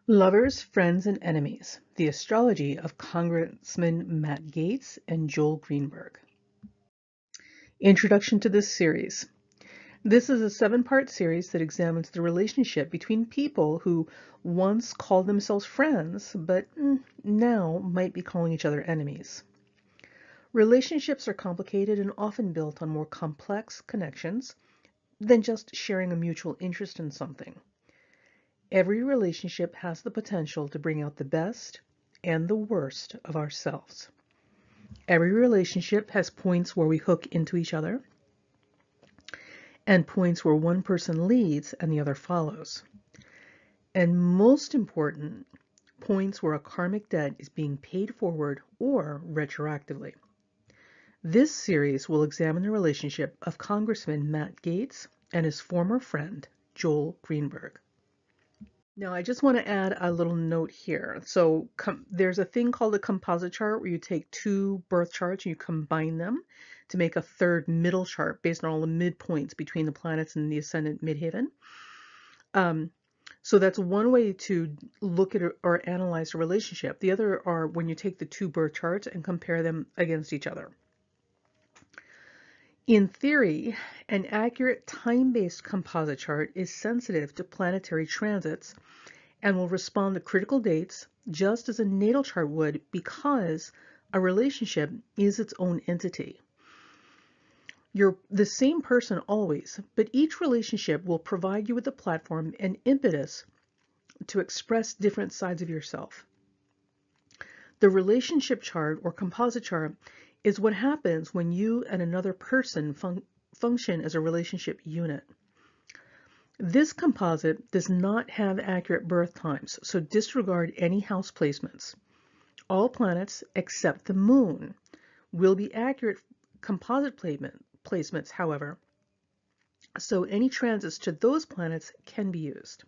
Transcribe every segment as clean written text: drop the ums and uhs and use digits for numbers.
Lovers, Friends, and Enemies, The Astrology of Congressman Matt Gaetz and Joel Greenberg. Introduction to this series. This is a 7-part series that examines the relationship between people who once called themselves friends, but now might be calling each other enemies. Relationships are complicated and often built on more complex connections than just sharing a mutual interest in something. Every relationship has the potential to bring out the best and the worst of ourselves. Every relationship has points where we hook into each other and points where one person leads and the other follows. And most important, points where a karmic debt is being paid forward or retroactively. This series will examine the relationship of Congressman Matt Gaetz and his former friend, Joel Greenberg. Now, I just want to add a little note here. So there's a thing called a composite chart where you take 2 birth charts and you combine them to make a third middle chart based on all the midpoints between the planets and the ascendant midheaven. So that's one way to look at or analyze a relationship. The other are when you take the 2 birth charts and compare them against each other. In theory, an accurate time-based composite chart is sensitive to planetary transits and will respond to critical dates just as a natal chart would, because a relationship is its own entity. You're the same person always, but each relationship will provide you with a platform and impetus to express different sides of yourself. The relationship chart or composite chart is what happens when you and another person function as a relationship unit. This composite does not have accurate birth times, so disregard any house placements. All planets except the moon will be accurate composite placements, however, so any transits to those planets can be used.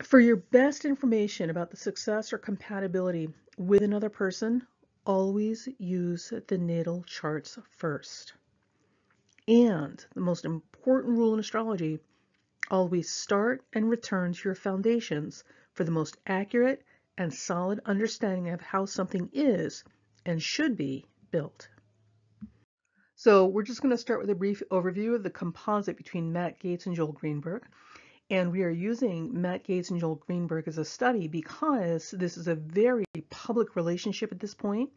For your best information about the success or compatibility with another person, always use the natal charts first. And the most important rule in astrology, always start and return to your foundations for the most accurate and solid understanding of how something is and should be built. So we're just going to start with a brief overview of the composite between Matt Gaetz and Joel Greenberg. And we are using Matt Gaetz and Joel Greenberg as a study because this is a very public relationship at this point.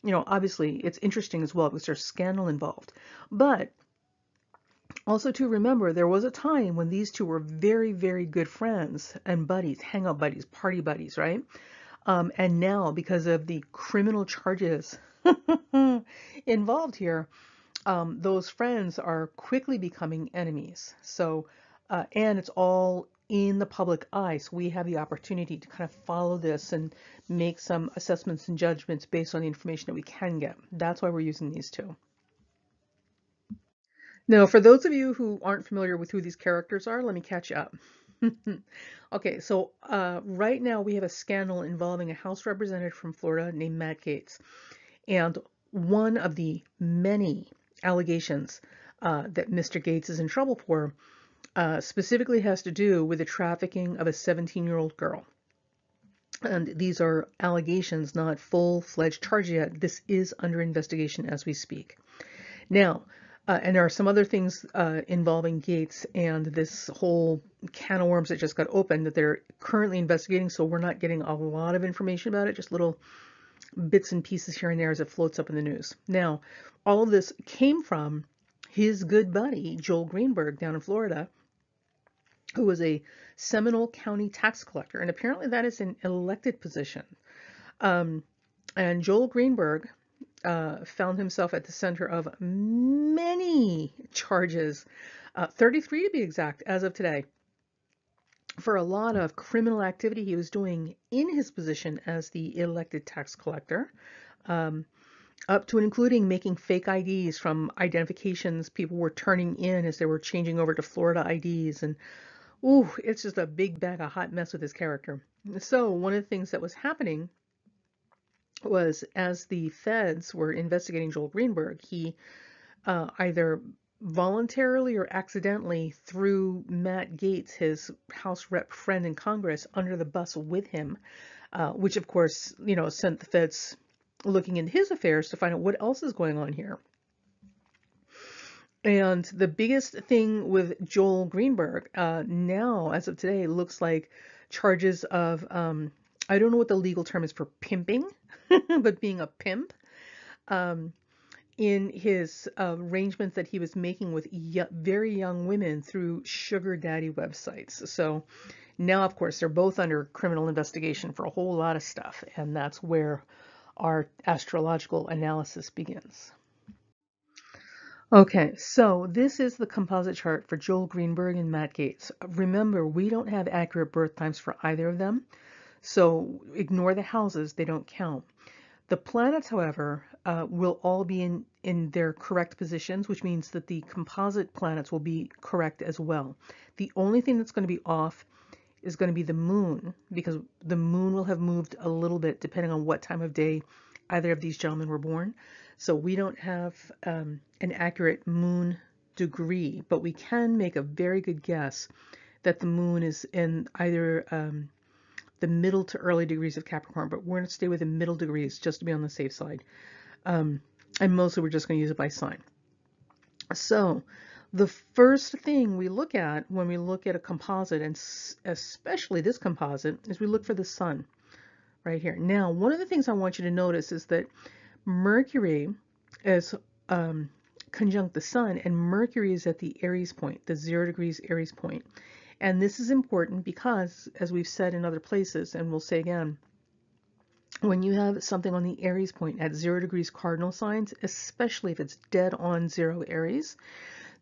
You know, obviously it's interesting as well because there's scandal involved. But also to remember, there was a time when these two were very, very good friends and buddies, hangout buddies, party buddies, right? And now, because of the criminal charges involved here, those friends are quickly becoming enemies. So, and it's all in the public eye, so we have the opportunity to kind of follow this and make some assessments and judgments based on the information that we can get. That's why we're using these two. Now, for those of you who aren't familiar with who these characters are, let me catch you up. Okay, so right now we have a scandal involving a House representative from Florida named Matt Gaetz. And one of the many allegations that Mr. Gaetz is in trouble for specifically has to do with the trafficking of a 17-year-old girl. And these are allegations, not full-fledged charges yet. This is under investigation as we speak. Now, and there are some other things involving Gaetz and this whole can of worms that just got opened that they're currently investigating, so we're not getting a lot of information about it, just little bits and pieces here and there as it floats up in the news. Now, all of this came from his good buddy, Joel Greenberg, down in Florida, who was a Seminole County tax collector, and apparently that is an elected position. And Joel Greenberg found himself at the center of many charges, 33 to be exact, as of today, for a lot of criminal activity he was doing in his position as the elected tax collector, up to and including making fake IDs from identifications people were turning in as they were changing over to Florida IDs. And ooh, it's just a big bag of hot mess with his character. So one of the things that was happening was, as the feds were investigating Joel Greenberg, he either voluntarily or accidentally threw Matt Gaetz, his House rep friend in Congress, under the bus with him, which of course, sent the feds looking into his affairs to find out what else is going on here. And the biggest thing with Joel Greenberg now, as of today, looks like charges of, I don't know what the legal term is for pimping, but being a pimp. In his arrangements that he was making with very young women through sugar daddy websites. So now, of course, they're both under criminal investigation for a whole lot of stuff, and that's where our astrological analysis begins. Okay, so this is the composite chart for Joel Greenberg and Matt Gaetz. Remember, we don't have accurate birth times for either of them, so ignore the houses, they don't count. The planets, however, will all be in their correct positions, which means that the composite planets will be correct as well. The only thing that's going to be off is going to be the moon, because the moon will have moved a little bit depending on what time of day either of these gentlemen were born. So we don't have an accurate moon degree, but we can make a very good guess that the moon is in either the middle to early degrees of Capricorn, but we're going to stay within middle degrees just to be on the safe side. And mostly we're just going to use it by sign. So the first thing we look at when we look at a composite, and especially this composite, is we look for the sun right here. Now, one of the things I want you to notice is that Mercury is conjunct the sun, and Mercury is at the Aries point, the 0 degrees Aries point. And this is important because, as we've said in other places, and we'll say again, when you have something on the Aries point at 0 degrees cardinal signs, especially if it's dead on 0 Aries,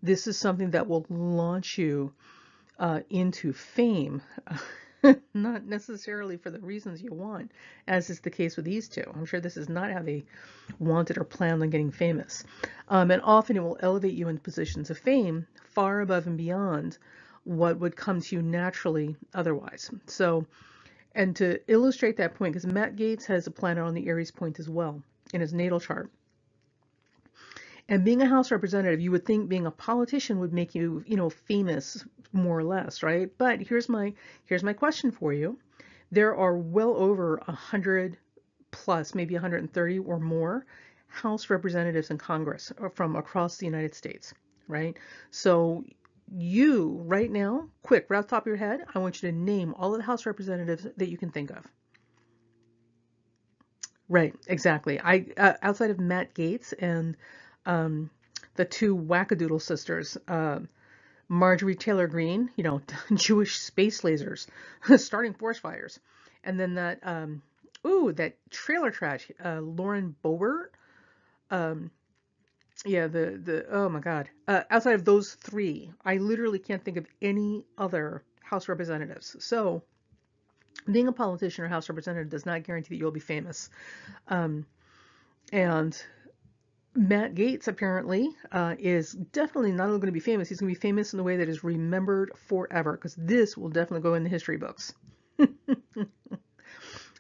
this is something that will launch you into fame, not necessarily for the reasons you want, as is the case with these two. I'm sure this is not how they wanted or planned on getting famous. And often it will elevate you into positions of fame far above and beyond what would come to you naturally otherwise. So, and to illustrate that point, because Matt Gaetz has a planet on the Aries point as well in his natal chart. And being a House representative, you would think being a politician would make you, famous more or less, right? But here's my question for you. There are well over 100 plus, maybe 130 or more House representatives in Congress from across the United States, right? So you, right now, quick, right off the top of your head, I want you to name all of the House representatives that you can think of. Right, exactly. Outside of Matt Gaetz and the two wackadoodle sisters, Marjorie Taylor Greene, Jewish space lasers, starting forest fires, and then that that trailer trash, Lauren Boebert. Yeah, oh my God. Outside of those three, I literally can't think of any other House representatives. So being a politician or House representative does not guarantee that you'll be famous. And Matt Gaetz apparently is definitely not only going to be famous, he's going to be famous in a way that is remembered forever, because this will definitely go in the history books.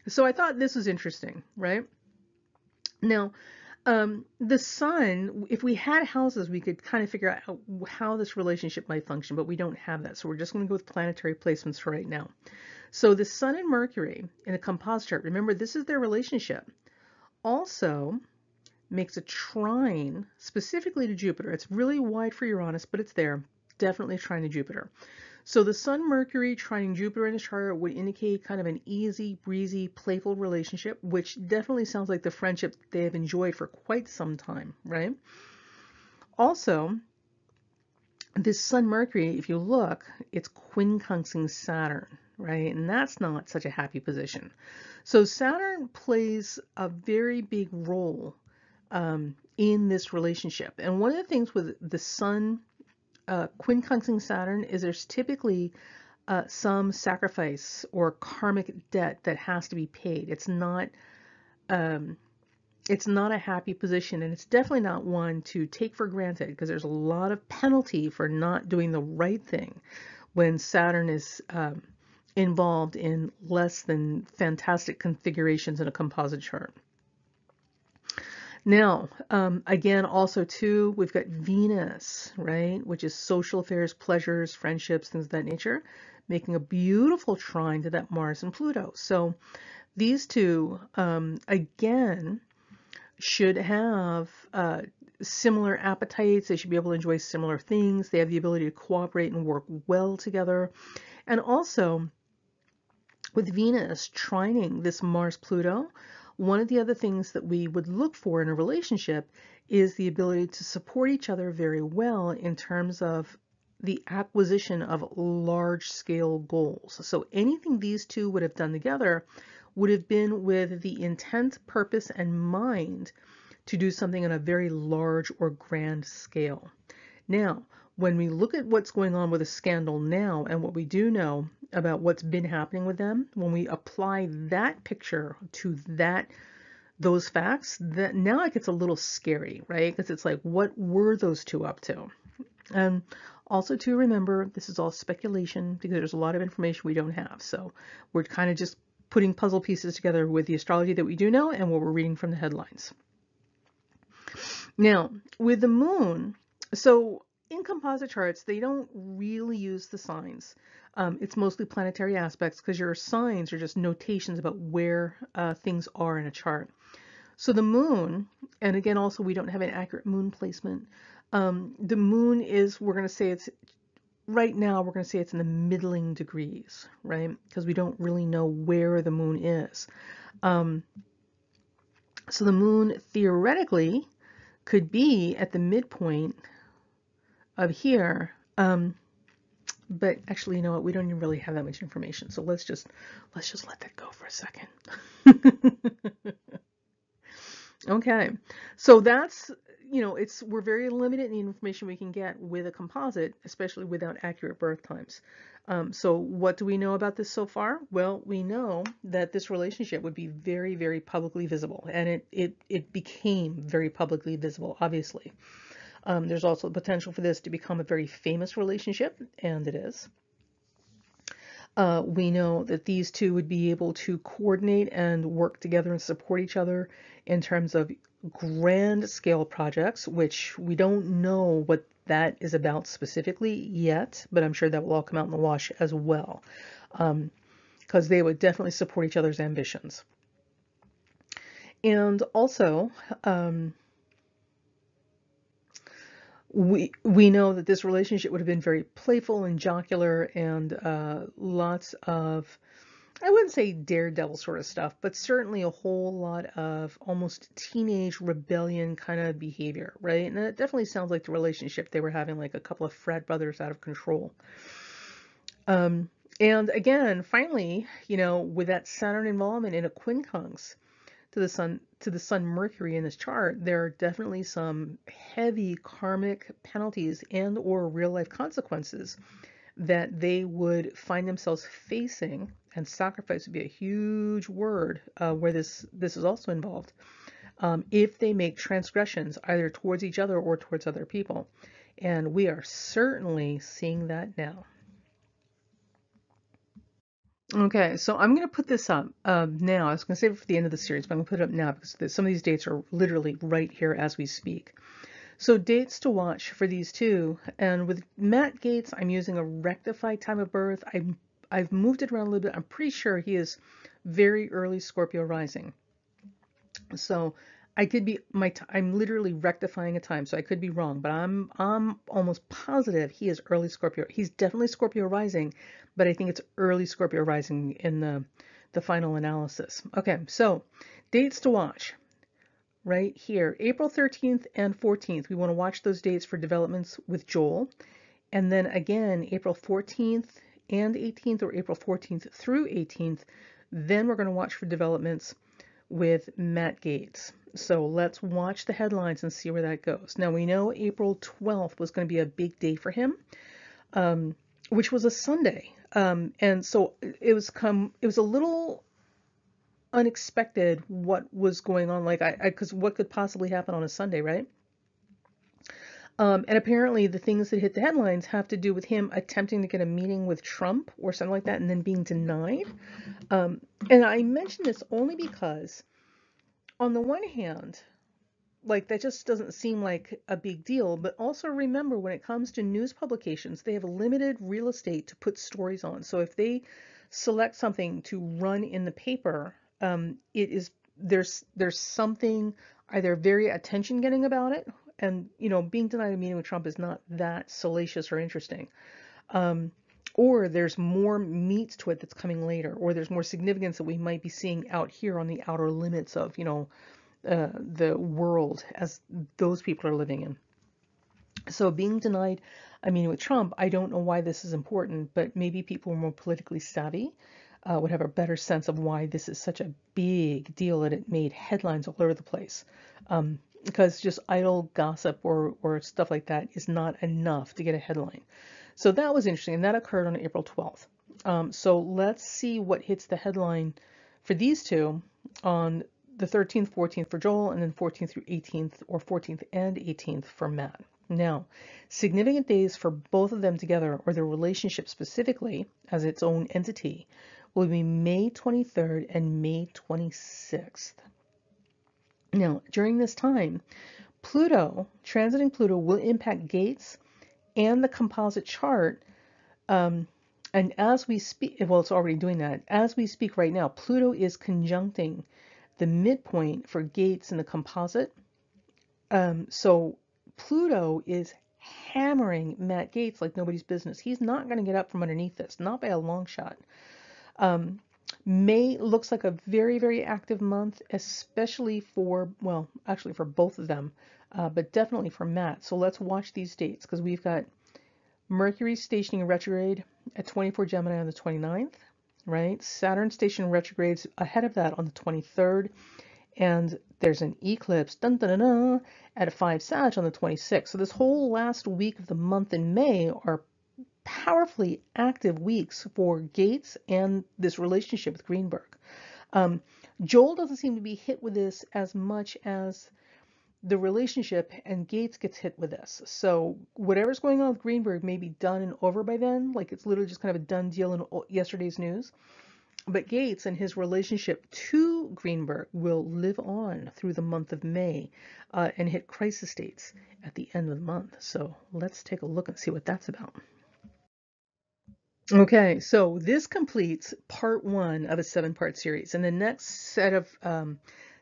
So I thought this was interesting, right? Now, the sun, if we had houses, we could kind of figure out how this relationship might function, but we don't have that. So we're just going to go with planetary placements for right now. So the sun and Mercury in a composite chart, remember, this is their relationship, also makes a trine specifically to Jupiter. It's really wide for Uranus, but it's there. Definitely a trine to Jupiter. So the Sun, Mercury, trining Jupiter in the chart would indicate kind of an easy, breezy, playful relationship, which definitely sounds like the friendship they have enjoyed for quite some time, right? Also, this Sun, Mercury, if you look, it's quincunxing Saturn, right? And that's not such a happy position. So Saturn plays a very big role in this relationship. And one of the things with the Sun quincunxing Saturn is there's typically some sacrifice or karmic debt that has to be paid. It's not a happy position, and it's definitely not one to take for granted, because there's a lot of penalty for not doing the right thing when Saturn is involved in less than fantastic configurations in a composite chart. Now, again, also too, we've got Venus, right, which is social affairs, pleasures, friendships, things of that nature, making a beautiful trine to that Mars and Pluto. So these two, again, should have similar appetites. They should be able to enjoy similar things. They have the ability to cooperate and work well together. And also, with Venus trining this Mars-Pluto, one of the other things that we would look for in a relationship is the ability to support each other very well in terms of the acquisition of large-scale goals. So anything these two would have done together would have been with the intent, purpose, and mind to do something on a very large or grand scale. Now, when we look at what's going on with a scandal now and what we do know about what's been happening with them, when we apply that picture to those facts, that now it gets a little scary, right? Because it's like, what were those two up to? And also to remember, this is all speculation because there's a lot of information we don't have. So we're kind of just putting puzzle pieces together with the astrology that we do know and what we're reading from the headlines. Now, with the moon, so in composite charts, they don't really use the signs. It's mostly planetary aspects because your signs are just notations about where things are in a chart. So the moon, and again, also we don't have an accurate moon placement. The moon is, we're going to say it's, right now we're going to say it's in the middling degrees, right? Because we don't really know where the moon is. So the moon theoretically could be at the midpoint of here, but actually, you know what? We don't even really have that much information, so let's just let that go for a second. Okay, so that's, you know, we're very limited in the information we can get with a composite, especially without accurate birth times. So what do we know about this so far? Well, we know that this relationship would be very, very publicly visible, and it became very publicly visible, obviously. There's also the potential for this to become a very famous relationship, and it is. We know that these two would be able to coordinate and work together and support each other in terms of grand scale projects, which we don't know what that is about specifically yet, but I'm sure that will all come out in the wash as well, because they would definitely support each other's ambitions. And also, we know that this relationship would have been very playful and jocular and lots of, I wouldn't say daredevil sort of stuff, but certainly a whole lot of almost teenage rebellion kind of behavior, right? And it definitely sounds like the relationship they were having, like a couple of frat brothers out of control. And again, finally, you know, with that Saturn involvement in a quincunx to the sun Mercury in this chart, there are definitely some heavy karmic penalties and or real life consequences that they would find themselves facing, and sacrifice would be a huge word where this is also involved, if they make transgressions either towards each other or towards other people. And we are certainly seeing that now. Okay, so I'm going to put this up now. I was going to save it for the end of the series, but I'm going to put it up now because some of these dates are literally right here as we speak. So dates to watch for these two, and with Matt Gaetz, I'm using a rectified time of birth. I've moved it around a little bit. I'm pretty sure he is very early Scorpio rising. So I could be I'm literally rectifying a time, so I could be wrong, but I'm almost positive he is early Scorpio. He's definitely Scorpio rising, but I think it's early Scorpio rising in the final analysis. Okay, so dates to watch. Right here, April 13th and 14th. We want to watch those dates for developments with Joel. And then again, April 14th and 18th, or April 14th through 18th. Then we're going to watch for developments with Matt Gaetz. So let's watch the headlines and see where that goes. Now we know April 12th was going to be a big day for him, which was a Sunday. And so it was a little unexpected what was going on, like because what could possibly happen on a Sunday, right? And apparently the things that hit the headlines have to do with him attempting to get a meeting with Trump or something like that and then being denied. And I mention this only because on the one hand, like that just doesn't seem like a big deal. But also remember, when it comes to news publications, they have limited real estate to put stories on. So if they select something to run in the paper, it is there's something either very attention getting about it, and being denied a meeting with Trump is not that salacious or interesting. Um, or there's more meat to it that's coming later, or there's more significance that we might be seeing out here on the outer limits of, the world as those people are living in. So being denied a meeting with Trump, I don't know why this is important, but maybe people who are more politically savvy would have a better sense of why this is such a big deal that it made headlines all over the place. Because just idle gossip or stuff like that is not enough to get a headline. So that was interesting, and that occurred on April 12th. So let's see what hits the headline for these two on the 13th, 14th for Joel, and then 14th through 18th, or 14th and 18th for Matt. Now, significant days for both of them together, or their relationship specifically as its own entity, will be May 23rd and May 26th. Now, during this time, Pluto, transiting Pluto, will impact Gaetz and the Composite Chart. And as we speak, well, it's already doing that. As we speak right now, Pluto is conjuncting the midpoint for Gaetz in the Composite. So Pluto is hammering Matt Gaetz like nobody's business. He's not going to get up from underneath this, not by a long shot. May looks like a very, very active month, especially for, well, actually for both of them, but definitely for Matt. So let's watch these dates, because we've got Mercury stationing in retrograde at 24 Gemini on the 29th, right? Saturn stationing retrogrades ahead of that on the 23rd. And there's an eclipse, dun, dun, dun, dun, at a 5 Sag on the 26th. So this whole last week of the month in May are powerfully active weeks for Gaetz and this relationship with Greenberg. Joel doesn't seem to be hit with this as much as the relationship, and Gaetz gets hit with this. So whatever's going on with Greenberg may be done and over by then, like it's literally just kind of a done deal in yesterday's news. But Gaetz and his relationship to Greenberg will live on through the month of May and hit crisis states at the end of the month. So let's take a look and see what that's about. Okay, so this completes part 1 of a 7-part series. And the next set of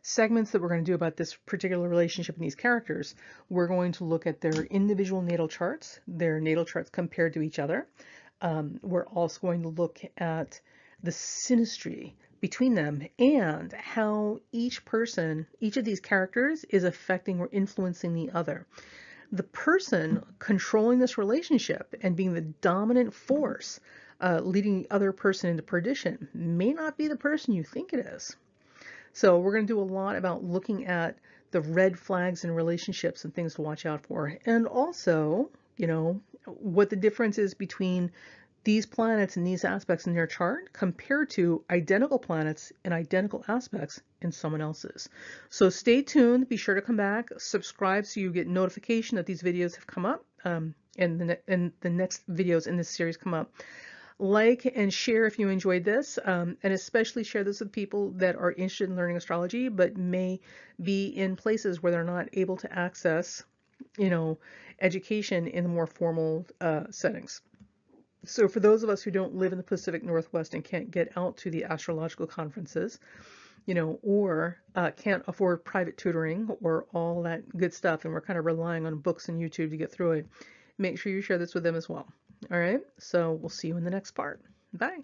segments that we're going to do about this particular relationship and these characters, we're going to look at their individual natal charts compared to each other. We're also going to look at the synastry between them and how each of these characters is affecting or influencing the other. The person controlling this relationship and being the dominant force leading the other person into perdition may not be the person you think it is. So we're going to do a lot about looking at the red flags in relationships and things to watch out for. And also, what the difference is between these planets and these aspects in their chart compared to identical planets and identical aspects in someone else's. So stay tuned. Be sure to come back, subscribe so you get notification that these videos have come up and the next videos in this series come up. Like and share if you enjoyed this, and especially share this with people that are interested in learning astrology but may be in places where they're not able to access, education in the more formal settings. So for those of us who don't live in the Pacific Northwest and can't get out to the astrological conferences, or can't afford private tutoring or all that good stuff, and we're kind of relying on books and YouTube to get through it, make sure you share this with them as well. All right, so we'll see you in the next part. Bye.